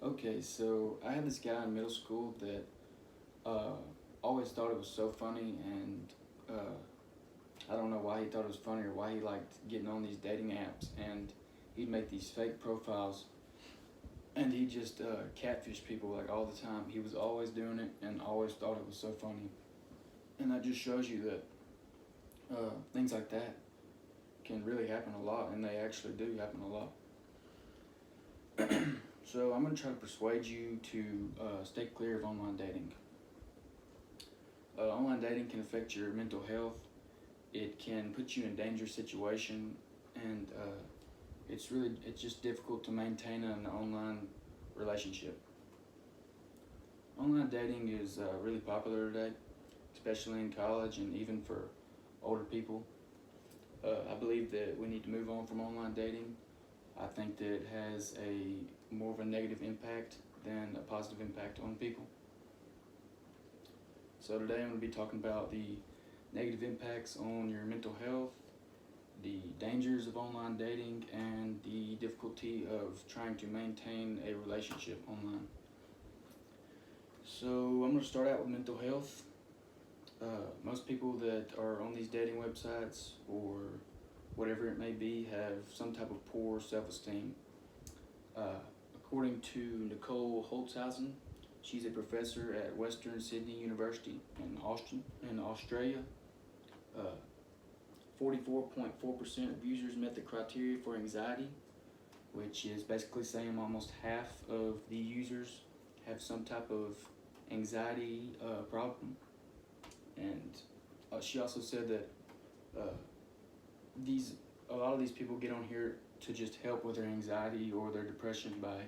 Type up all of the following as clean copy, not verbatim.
Okay, so I had this guy in middle school that uh, always thought it was so funny, and I don't know why he thought it was funny or why he liked getting on these dating apps. And he'd make these fake profiles, and he just catfish people like all the time. He was always doing it, and always thought it was so funny. And that just shows you that things like that can really happen a lot, and they actually do happen a lot. So I'm going to try to persuade you to stay clear of online dating. Online dating can affect your mental health. It can put you in a dangerous situation, and it's just difficult to maintain an online relationship. Online dating is really popular today, especially in college and even for older people. I believe that we need to move on from online dating. I think that it has a more of a negative impact than a positive impact on people. So today I'm going to be talking about the negative impacts on your mental health, the dangers of online dating, and the difficulty of trying to maintain a relationship online. So I'm going to start out with mental health. Most people that are on these dating websites or whatever it may be have some type of poor self-esteem. According to Nicole Holtzhausen, she's a professor at Western Sydney University in Australia. 44.4% of users met the criteria for anxiety, which is basically saying almost half of the users have some type of anxiety problem. And she also said that a lot of these people get on here to just help with their anxiety or their depression by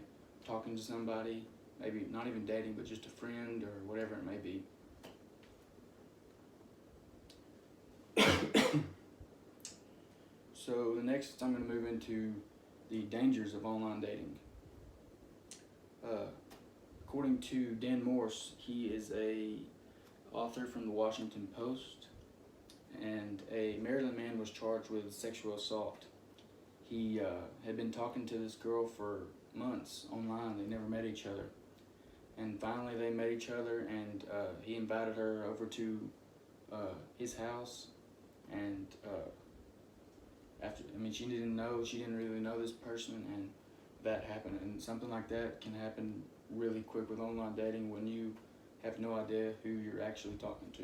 talking to somebody, maybe not even dating, but just a friend or whatever it may be. So the next, I'm going to move into the dangers of online dating. According to Dan Morse, he is a author from the Washington Post, and a Maryland man was charged with sexual assault. He had been talking to this girl for months online. They never met each other, and finally they met each other, and he invited her over to his house. And she didn't really know this person, and that happened. And something like that can happen really quick with online dating when you have no idea who you're actually talking to.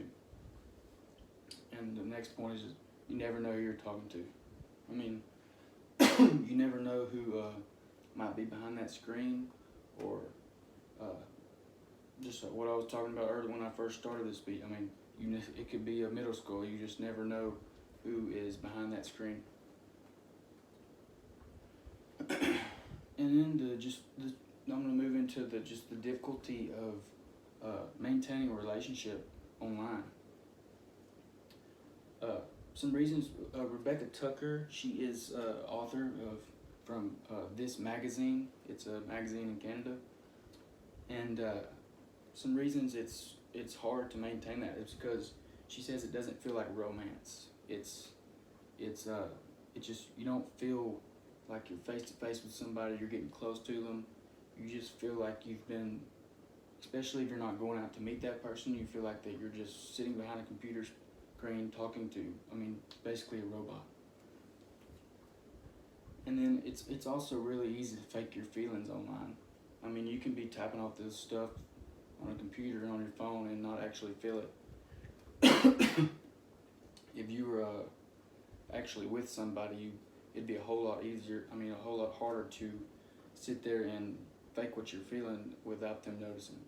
And the next point is you never know who you're talking to. I mean, you never know who might be behind that screen, or just what I was talking about earlier when I first started this beat. I mean, it could be a middle school. You just never know who is behind that screen. And then I'm going to move into the difficulty of maintaining a relationship online. Some reasons. Rebecca Tucker, she is author from This Magazine. It's a magazine in Canada, and some reasons it's hard to maintain that is because she says it doesn't feel like romance. It's just, you don't feel like you're face to face with somebody. You're getting close to them. You just feel like you've been, especially if you're not going out to meet that person, you feel like that you're just sitting behind a computer screen talking to, basically a robot. And then it's also really easy to fake your feelings online. You can be typing off this stuff on a computer on your phone and not actually feel it. If you were actually with somebody, it'd be a whole lot easier, a whole lot harder to sit there and fake what you're feeling without them noticing.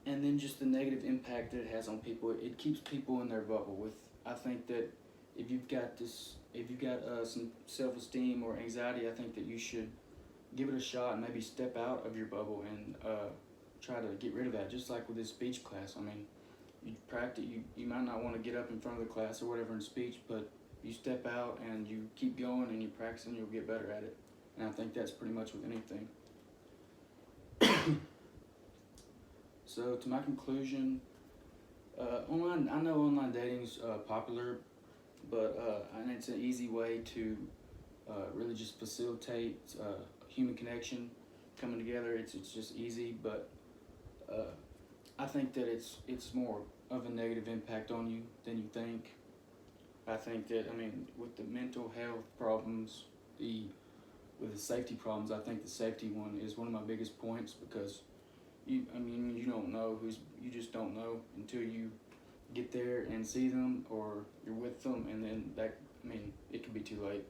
And then just the negative impact that it has on people. It keeps people in their bubble. I think that if you've got some self-esteem or anxiety, I think that you should give it a shot and maybe step out of your bubble and try to get rid of that. Just like with this speech class. You practice. You might not want to get up in front of the class or whatever in speech, but you step out and you keep going and you practice, and you'll get better at it. And I think that's pretty much with anything. So to my conclusion, I know online dating is popular, but and it's an easy way to really just facilitate human connection. coming together. It's just easy, but I think that it's more of a negative impact on you than you think. I think that, I mean, with the mental health problems, with the safety problems, I think the safety one is one of my biggest points, because you don't know you just don't know until you get there and see them, or you're with them, and then it could be too late.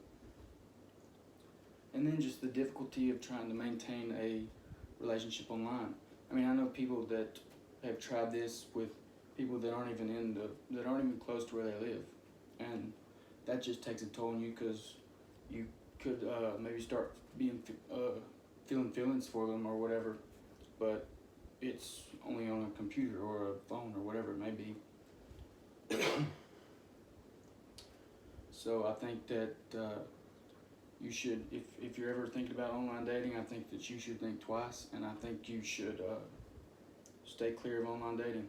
And then just the difficulty of trying to maintain a relationship online. I mean, I know people that have tried this with people that aren't even close to where they live, and that just takes a toll on you, because you could maybe start feeling feelings for them or whatever, but it's only on a computer or a phone or whatever it may be. So I think that you should, if you're ever thinking about online dating, I think that you should think twice, and I think you should stay clear of online dating.